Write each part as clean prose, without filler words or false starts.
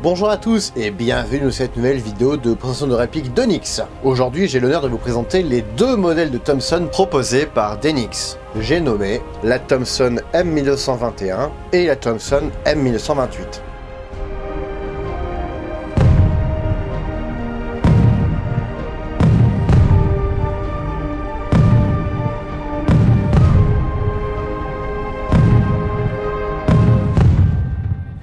Bonjour à tous et bienvenue dans cette nouvelle vidéo de présentation de répliques d'Onyx. Aujourd'hui j'ai l'honneur de vous présenter les deux modèles de Thompson proposés par Denix. J'ai nommé la Thompson M1921 et la Thompson M1928.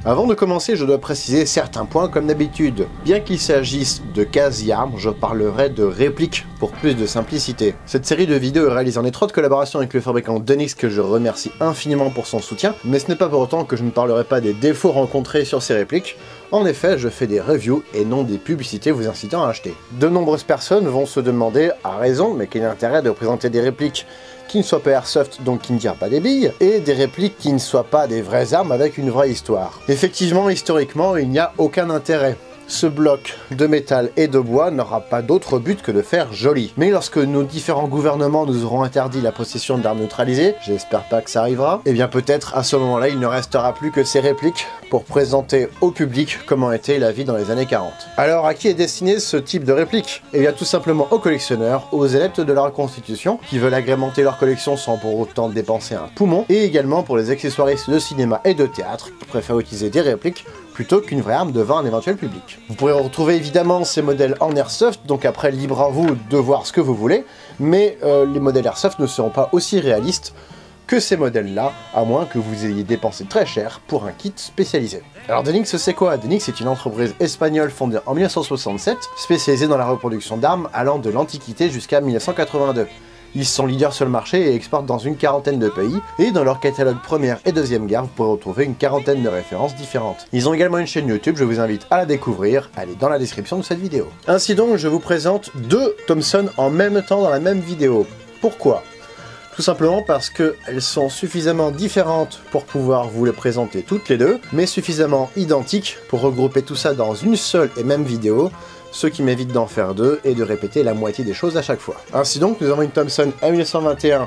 Avant de commencer, je dois préciser certains points comme d'habitude. Bien qu'il s'agisse de quasi-armes, je parlerai de répliques pour plus de simplicité. Cette série de vidéos est réalisée en étroite collaboration avec le fabricant Denix que je remercie infiniment pour son soutien, mais ce n'est pas pour autant que je ne parlerai pas des défauts rencontrés sur ces répliques. En effet, je fais des reviews et non des publicités vous incitant à acheter. De nombreuses personnes vont se demander, à raison, mais quel est l'intérêt de présenter des répliques qui ne soient pas airsoft, donc qui ne tirent pas des billes, et des répliques qui ne soient pas des vraies armes avec une vraie histoire. Effectivement, historiquement, il n'y a aucun intérêt. Ce bloc de métal et de bois n'aura pas d'autre but que de faire joli. Mais lorsque nos différents gouvernements nous auront interdit la possession d'armes neutralisées, j'espère pas que ça arrivera, et bien peut-être à ce moment-là il ne restera plus que ces répliques pour présenter au public comment était la vie dans les années 40. Alors à qui est destiné ce type de réplique? Eh bien tout simplement aux collectionneurs, aux adeptes de la reconstitution, qui veulent agrémenter leur collection sans pour autant dépenser un poumon, et également pour les accessoiristes de cinéma et de théâtre, qui préfèrent utiliser des répliques plutôt qu'une vraie arme devant un éventuel public. Vous pourrez retrouver évidemment ces modèles en airsoft, donc après libre à vous de voir ce que vous voulez, mais les modèles airsoft ne seront pas aussi réalistes que ces modèles-là, à moins que vous ayez dépensé très cher pour un kit spécialisé. Alors Denix c'est quoi? Denix est une entreprise espagnole fondée en 1967, spécialisée dans la reproduction d'armes allant de l'Antiquité jusqu'à 1982. Ils sont leaders sur le marché et exportent dans une quarantaine de pays, et dans leur catalogue première et deuxième guerre, vous pourrez retrouver une quarantaine de références différentes. Ils ont également une chaîne YouTube, je vous invite à la découvrir, elle est dans la description de cette vidéo. Ainsi donc, je vous présente deux Thompson en même temps dans la même vidéo. Pourquoi? Tout simplement parce qu'elles sont suffisamment différentes pour pouvoir vous les présenter toutes les deux, mais suffisamment identiques pour regrouper tout ça dans une seule et même vidéo, ce qui m'évite d'en faire deux et de répéter la moitié des choses à chaque fois. Ainsi donc, nous avons une Thompson M1921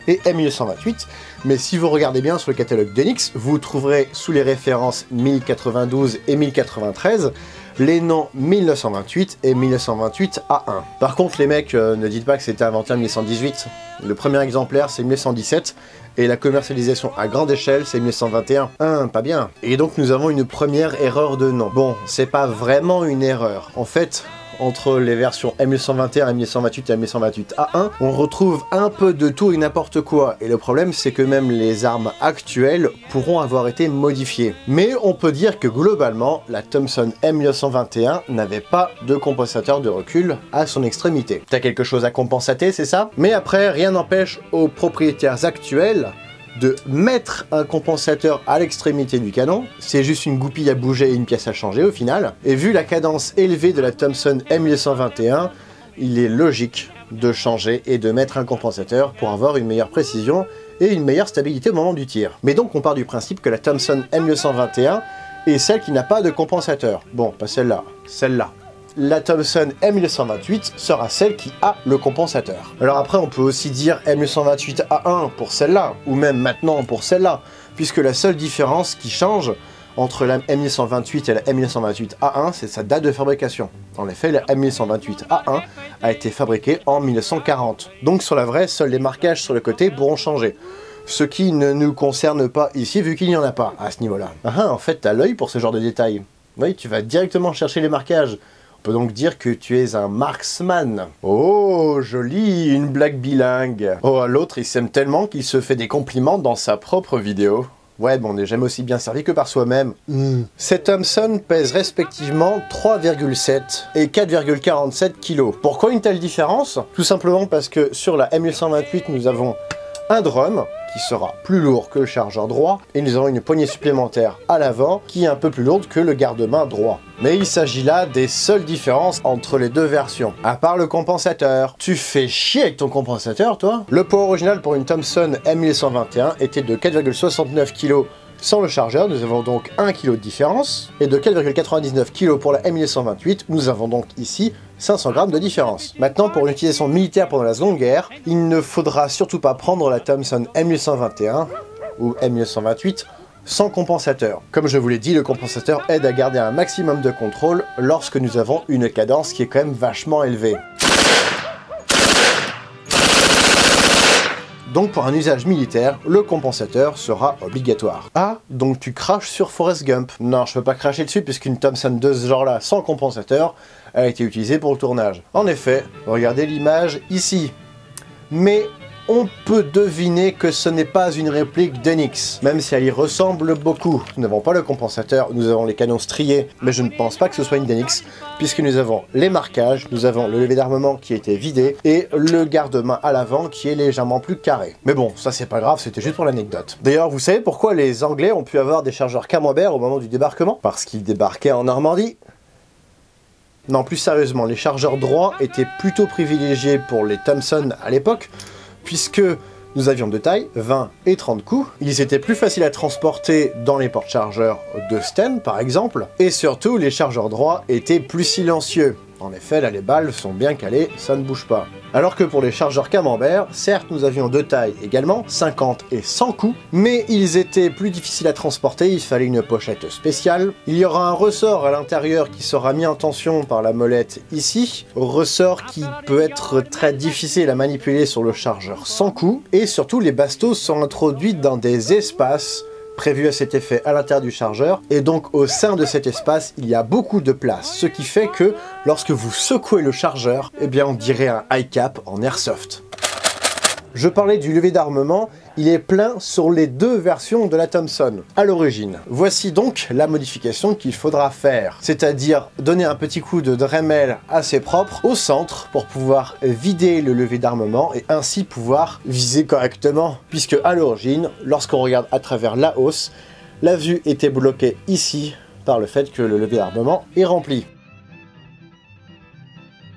et M1928, mais si vous regardez bien sur le catalogue d'Enix, vous trouverez sous les références 1092 et 1093 les noms 1928 et 1928 A1. Par contre, les mecs, ne dites pas que c'était inventé en 1918. Le premier exemplaire, c'est 1917, et la commercialisation à grande échelle, c'est 1921. Pas bien. Et donc, nous avons une première erreur de nom. Bon, c'est pas vraiment une erreur. En fait, entre les versions M1921, M1928 et M1928A1, on retrouve un peu de tout et n'importe quoi. Et le problème, c'est que même les armes actuelles pourront avoir été modifiées. Mais on peut dire que globalement, la Thompson M1921 n'avait pas de compensateur de recul à son extrémité. T'as quelque chose à compensater, c'est ça? Mais après, rien n'empêche aux propriétaires actuels de mettre un compensateur à l'extrémité du canon, c'est juste une goupille à bouger et une pièce à changer au final, et vu la cadence élevée de la Thompson M1921, il est logique de changer et de mettre un compensateur pour avoir une meilleure précision et une meilleure stabilité au moment du tir. Mais donc on part du principe que la Thompson M1921 est celle qui n'a pas de compensateur. Bon, pas celle-là, celle-là. La Thompson M1928 sera celle qui a le compensateur. Alors après, on peut aussi dire M1928A1 pour celle-là, ou même maintenant pour celle-là, puisque la seule différence qui change entre la M1928 et la M1928A1, c'est sa date de fabrication. En effet, la M1928A1 a été fabriquée en 1940. Donc sur la vraie, seuls les marquages sur le côté pourront changer. Ce qui ne nous concerne pas ici, vu qu'il n'y en a pas à ce niveau-là. En fait, t'as l'œil pour ce genre de détails. Oui, tu vas directement chercher les marquages. On peut donc dire que tu es un marksman. Oh, joli, une blague bilingue. Oh, l'autre, il s'aime tellement qu'il se fait des compliments dans sa propre vidéo. Ouais, bon, on n'est jamais aussi bien servi que par soi-même. Ces Thompson pèsent respectivement 3,7 et 4,47 kg. Pourquoi une telle différence? Tout simplement parce que sur la M1928, nous avons un drum qui sera plus lourd que le chargeur droit, et nous avons une poignée supplémentaire à l'avant qui est un peu plus lourde que le garde-main droit. Mais il s'agit là des seules différences entre les deux versions, à part le compensateur. Tu fais chier avec ton compensateur, toi? Le poids original pour une Thompson M1921 était de 4,69 kg sans le chargeur, nous avons donc 1 kg de différence, et de 4,99 kg pour la M1928, nous avons donc ici 500 grammes de différence. Maintenant, pour une utilisation militaire pendant la Seconde Guerre, il ne faudra surtout pas prendre la Thompson M1921 ou M1928 sans compensateur. Comme je vous l'ai dit, le compensateur aide à garder un maximum de contrôle lorsque nous avons une cadence qui est quand même vachement élevée. Donc pour un usage militaire, le compensateur sera obligatoire. Ah, donc tu craches sur Forrest Gump. Non, je peux pas cracher dessus puisqu'une Thompson de ce genre-là, sans compensateur, a été utilisée pour le tournage. En effet, regardez l'image ici. Mais on peut deviner que ce n'est pas une réplique d'Enix, même si elle y ressemble beaucoup. Nous n'avons pas le compensateur, nous avons les canons striés, mais je ne pense pas que ce soit une d'Enix, puisque nous avons les marquages, nous avons le levier d'armement qui a été vidé, et le garde-main à l'avant qui est légèrement plus carré. Mais bon, ça c'est pas grave, c'était juste pour l'anecdote. D'ailleurs, vous savez pourquoi les Anglais ont pu avoir des chargeurs Camembert au moment du débarquement? Parce qu'ils débarquaient en Normandie. Non, plus sérieusement, les chargeurs droits étaient plutôt privilégiés pour les Thompson à l'époque, puisque nous avions deux tailles, 20 et 30 coups. Ils étaient plus faciles à transporter dans les porte-chargeurs de Sten, par exemple, et surtout, les chargeurs droits étaient plus silencieux. En effet, là, les balles sont bien calées, ça ne bouge pas. Alors que pour les chargeurs Camembert, certes, nous avions deux tailles également, 50 et 100 coups, mais ils étaient plus difficiles à transporter, il fallait une pochette spéciale. Il y aura un ressort à l'intérieur qui sera mis en tension par la molette ici, ressort qui peut être très difficile à manipuler sur le chargeur 100 coups, et surtout, les bastos sont introduits dans des espaces prévu à cet effet à l'intérieur du chargeur, et donc au sein de cet espace, il y a beaucoup de place, ce qui fait que lorsque vous secouez le chargeur, eh bien on dirait un high cap en airsoft. Je parlais du levier d'armement, il est plein sur les deux versions de la Thompson, à l'origine. Voici donc la modification qu'il faudra faire, c'est-à-dire donner un petit coup de Dremel assez propre au centre pour pouvoir vider le levier d'armement et ainsi pouvoir viser correctement, puisque à l'origine, lorsqu'on regarde à travers la hausse, la vue était bloquée ici par le fait que le levier d'armement est rempli.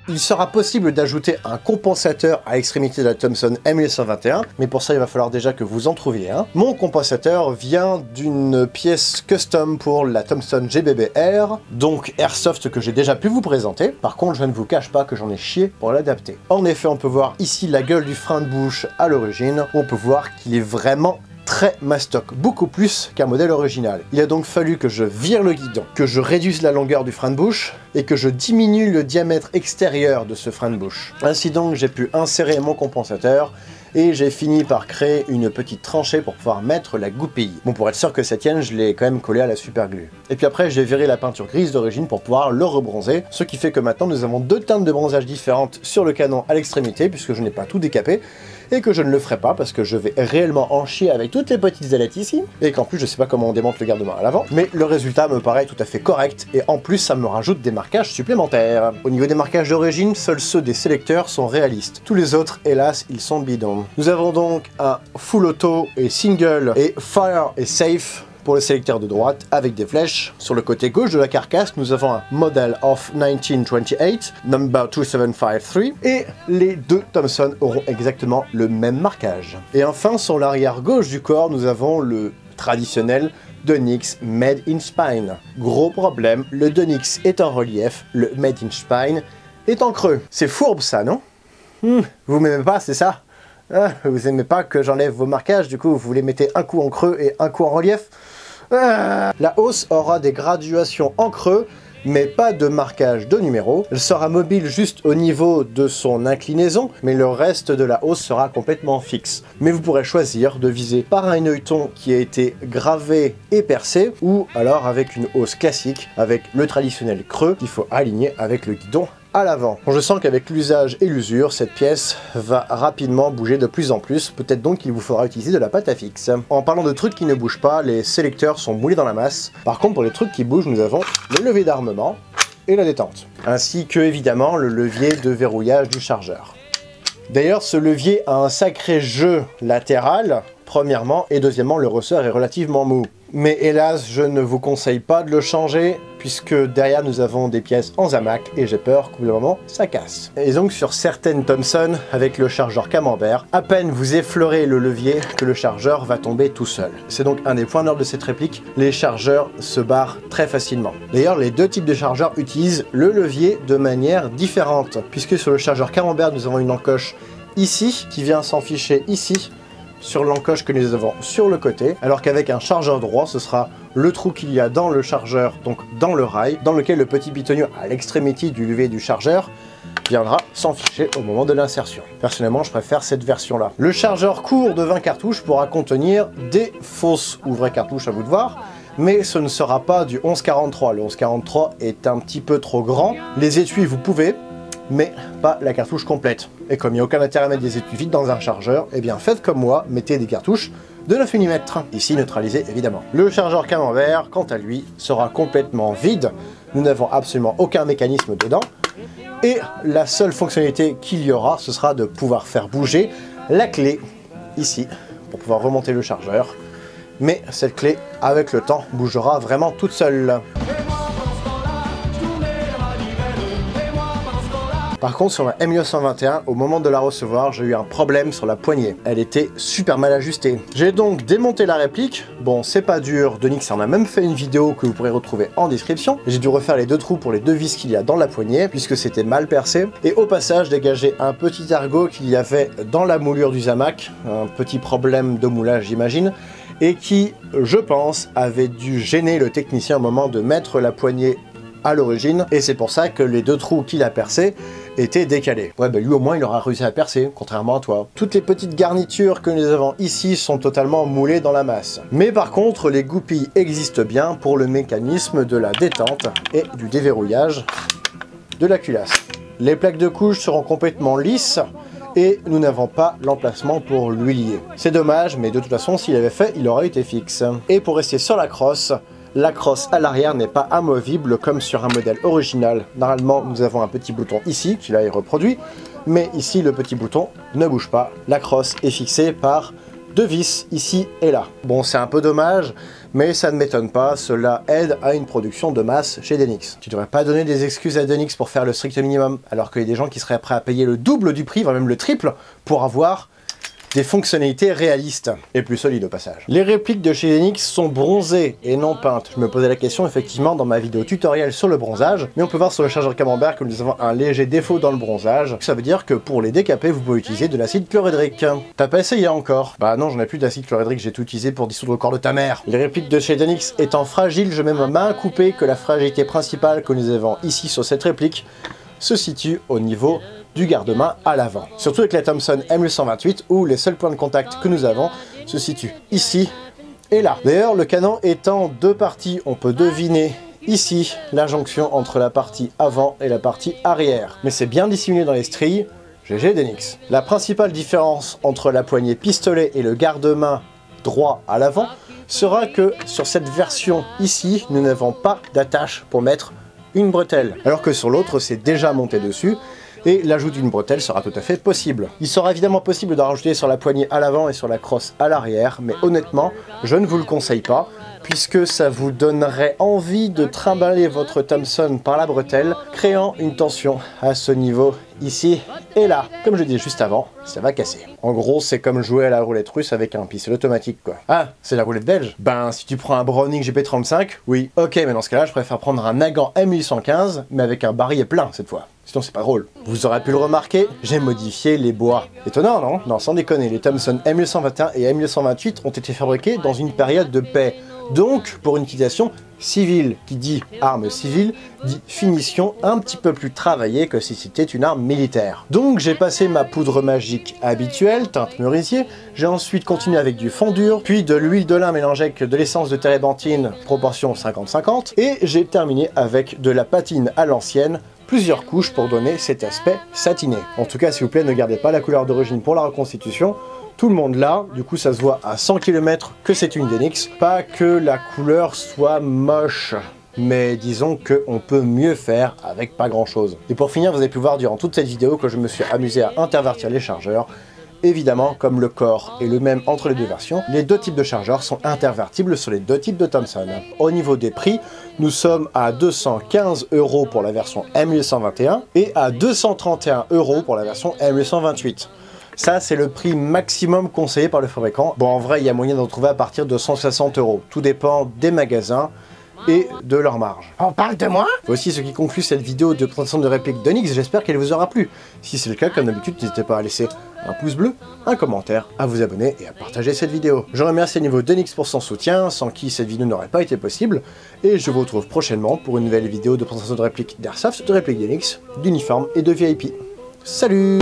Il sera possible d'ajouter un compensateur à l'extrémité de la Thompson M1921, mais pour ça il va falloir déjà que vous en trouviez un. Mon compensateur vient d'une pièce custom pour la Thompson GBB-R, donc Airsoft que j'ai déjà pu vous présenter. Par contre, je ne vous cache pas que j'en ai chié pour l'adapter. En effet, on peut voir ici la gueule du frein de bouche à l'origine, on peut voir qu'il est vraiment très mastoc, beaucoup plus qu'un modèle original. Il a donc fallu que je vire le guidon, que je réduise la longueur du frein de bouche et que je diminue le diamètre extérieur de ce frein de bouche. Ainsi donc, j'ai pu insérer mon compensateur et j'ai fini par créer une petite tranchée pour pouvoir mettre la goupille. Bon, pour être sûr que ça tienne, je l'ai quand même collé à la super glue. Et puis après, j'ai viré la peinture grise d'origine pour pouvoir le rebronzer, ce qui fait que maintenant nous avons deux teintes de bronzage différentes sur le canon à l'extrémité, puisque je n'ai pas tout décapé, et que je ne le ferai pas parce que je vais réellement en chier avec toutes les petites ailettes ici, et qu'en plus je sais pas comment on démonte le garde-main à l'avant, mais le résultat me paraît tout à fait correct, et en plus ça me rajoute des marquages supplémentaires. Au niveau des marquages d'origine, seuls ceux des sélecteurs sont réalistes. Tous les autres, hélas, ils sont bidons. Nous avons donc un full auto et single et fire et safe pour le sélecteur de droite avec des flèches. Sur le côté gauche de la carcasse, nous avons un Model of 1928, number 2753, et les deux Thompson auront exactement le même marquage. Et enfin, sur l'arrière gauche du corps, nous avons le traditionnel Donix Made in Spine. Gros problème, le Donix est en relief, le Made in Spine est en creux. C'est fourbe ça, non? Vous m'aimez pas, c'est ça? Vous aimez pas que j'enlève vos marquages, du coup vous les mettez un coup en creux et un coup en relief? La hausse aura des graduations en creux, mais pas de marquage de numéro. Elle sera mobile juste au niveau de son inclinaison, mais le reste de la hausse sera complètement fixe. Mais vous pourrez choisir de viser par un œilleton qui a été gravé et percé, ou alors avec une hausse classique, avec le traditionnel creux qu'il faut aligner avec le guidon à l'avant. Bon, je sens qu'avec l'usage et l'usure, cette pièce va rapidement bouger de plus en plus, peut-être donc qu'il vous faudra utiliser de la pâte à fixe. En parlant de trucs qui ne bougent pas, les sélecteurs sont moulés dans la masse. Par contre, pour les trucs qui bougent, nous avons le levier d'armement et la détente, ainsi que évidemment le levier de verrouillage du chargeur. D'ailleurs, ce levier a un sacré jeu latéral, premièrement, et deuxièmement, le ressort est relativement mou. Mais hélas, je ne vous conseille pas de le changer, puisque derrière nous avons des pièces en zamac, et j'ai peur qu'au bout d'un moment, ça casse. Et donc sur certaines Thompson, avec le chargeur Camembert, à peine vous effleurez le levier que le chargeur va tomber tout seul. C'est donc un des points d'ordre de cette réplique, les chargeurs se barrent très facilement. D'ailleurs, les deux types de chargeurs utilisent le levier de manière différente, puisque sur le chargeur Camembert, nous avons une encoche ici, qui vient s'enficher ici, sur l'encoche que nous avons sur le côté, alors qu'avec un chargeur droit, ce sera le trou qu'il y a dans le chargeur, donc dans le rail, dans lequel le petit pitonnier à l'extrémité du levier du chargeur viendra s'enficher au moment de l'insertion. Personnellement, je préfère cette version-là. Le chargeur court de 20 cartouches pourra contenir des fausses ou vraies cartouches, à vous de voir, mais ce ne sera pas du 1143. Le 1143 est un petit peu trop grand. Les étuis, vous pouvez, mais pas la cartouche complète. Et comme il n'y a aucun intérêt à mettre des étuis vides dans un chargeur, eh bien faites comme moi, mettez des cartouches de 9 mm, ici neutralisées évidemment. Le chargeur camembert, quant à lui, sera complètement vide. Nous n'avons absolument aucun mécanisme dedans. Et la seule fonctionnalité qu'il y aura, ce sera de pouvoir faire bouger la clé, ici, pour pouvoir remonter le chargeur. Mais cette clé, avec le temps, bougera vraiment toute seule. Par contre, sur ma M1921, au moment de la recevoir, j'ai eu un problème sur la poignée. Elle était super mal ajustée. J'ai donc démonté la réplique. Bon, c'est pas dur, Donix en a même fait une vidéo que vous pourrez retrouver en description. J'ai dû refaire les deux trous pour les deux vis qu'il y a dans la poignée, puisque c'était mal percé. Et au passage, dégager un petit ergot qu'il y avait dans la moulure du Zamac, un petit problème de moulage j'imagine, et qui, je pense, avait dû gêner le technicien au moment de mettre la poignée à l'origine, et c'est pour ça que les deux trous qu'il a percés étaient décalés. Ouais, bah lui au moins il aura réussi à percer, contrairement à toi. Toutes les petites garnitures que nous avons ici sont totalement moulées dans la masse. Mais par contre, les goupilles existent bien pour le mécanisme de la détente et du déverrouillage de la culasse. Les plaques de couche seront complètement lisses, et nous n'avons pas l'emplacement pour lui lier. C'est dommage, mais de toute façon, s'il avait fait, il aurait été fixe. Et pour rester sur la crosse à l'arrière n'est pas amovible comme sur un modèle original. Normalement, nous avons un petit bouton ici, qui là est reproduit, mais ici, le petit bouton ne bouge pas. La crosse est fixée par deux vis, ici et là. Bon, c'est un peu dommage, mais ça ne m'étonne pas, cela aide à une production de masse chez Donix. Tu devrais pas donner des excuses à Donix pour faire le strict minimum, alors qu'il y a des gens qui seraient prêts à payer le double du prix, voire même le triple, pour avoir des fonctionnalités réalistes et plus solides au passage. Les répliques de chez Donix sont bronzées et non peintes. Je me posais la question effectivement dans ma vidéo tutoriel sur le bronzage, mais on peut voir sur le chargeur camembert que nous avons un léger défaut dans le bronzage. Ça veut dire que pour les décaper, vous pouvez utiliser de l'acide chlorhydrique. T'as pas essayé encore? Bah non, j'en ai plus d'acide chlorhydrique, j'ai tout utilisé pour dissoudre le corps de ta mère. Les répliques de chez Donix étant fragiles, je mets ma main à couper que la fragilité principale que nous avons ici sur cette réplique se situe au niveau du garde-main à l'avant. Surtout avec la Thomson M828 où les seuls points de contact que nous avons se situent ici et là. D'ailleurs, le canon étant deux parties, on peut deviner ici la jonction entre la partie avant et la partie arrière. Mais c'est bien dissimulé dans les stries, GG Donix. La principale différence entre la poignée pistolet et le garde-main droit à l'avant sera que sur cette version ici, nous n'avons pas d'attache pour mettre une bretelle, alors que sur l'autre c'est déjà monté dessus, et l'ajout d'une bretelle sera tout à fait possible. Il sera évidemment possible de rajouter sur la poignée à l'avant et sur la crosse à l'arrière, mais honnêtement, je ne vous le conseille pas, puisque ça vous donnerait envie de trimballer votre Thomson par la bretelle, créant une tension à ce niveau ici et là. Comme je disais juste avant, ça va casser. En gros, c'est comme jouer à la roulette russe avec un pistolet automatique, quoi. Ah, c'est la roulette belge? Ben, si tu prends un Browning GP35, oui. Ok, mais dans ce cas-là, je préfère prendre un Nagant M815, mais avec un barillet plein cette fois. Sinon, c'est pas drôle. Vous aurez pu le remarquer, j'ai modifié les bois. Étonnant, non? Non, sans déconner, les Thomson M821 et M828 ont été fabriqués dans une période de paix. Donc, pour une utilisation civile, qui dit arme civile, dit finition un petit peu plus travaillée que si c'était une arme militaire. Donc j'ai passé ma poudre magique habituelle, teinte merisier, j'ai ensuite continué avec du fond dur, puis de l'huile de lin mélangée avec de l'essence de térébenthine, proportion 50-50, et j'ai terminé avec de la patine à l'ancienne, plusieurs couches pour donner cet aspect satiné. En tout cas, s'il vous plaît, ne gardez pas la couleur d'origine pour la reconstitution. Tout le monde là, du coup ça se voit à 100 km que c'est une Donix. Pas que la couleur soit moche, mais disons qu'on peut mieux faire avec pas grand chose. Et pour finir, vous avez pu voir durant toute cette vidéo que je me suis amusé à intervertir les chargeurs. Évidemment, comme le corps est le même entre les deux versions, les deux types de chargeurs sont intervertibles sur les deux types de Thomson. Au niveau des prix, nous sommes à 215 € pour la version M821 et à 231 € pour la version M828. Ça, c'est le prix maximum conseillé par le fabricant. Bon, en vrai, il y a moyen d'en trouver à partir de 160 €. Tout dépend des magasins et de leur marge. On parle de moi? Voici ce qui conclut cette vidéo de présentation de réplique d'Onyx, j'espère qu'elle vous aura plu. Si c'est le cas, comme d'habitude, n'hésitez pas à laisser un pouce bleu, un commentaire, à vous abonner et à partager cette vidéo. Je remercie à niveau d'Onyx pour son soutien, sans qui cette vidéo n'aurait pas été possible, et je vous retrouve prochainement pour une nouvelle vidéo de présentation de réplique d'Airsoft, de réplique d'Onyx, d'uniforme et de VIP. Salut!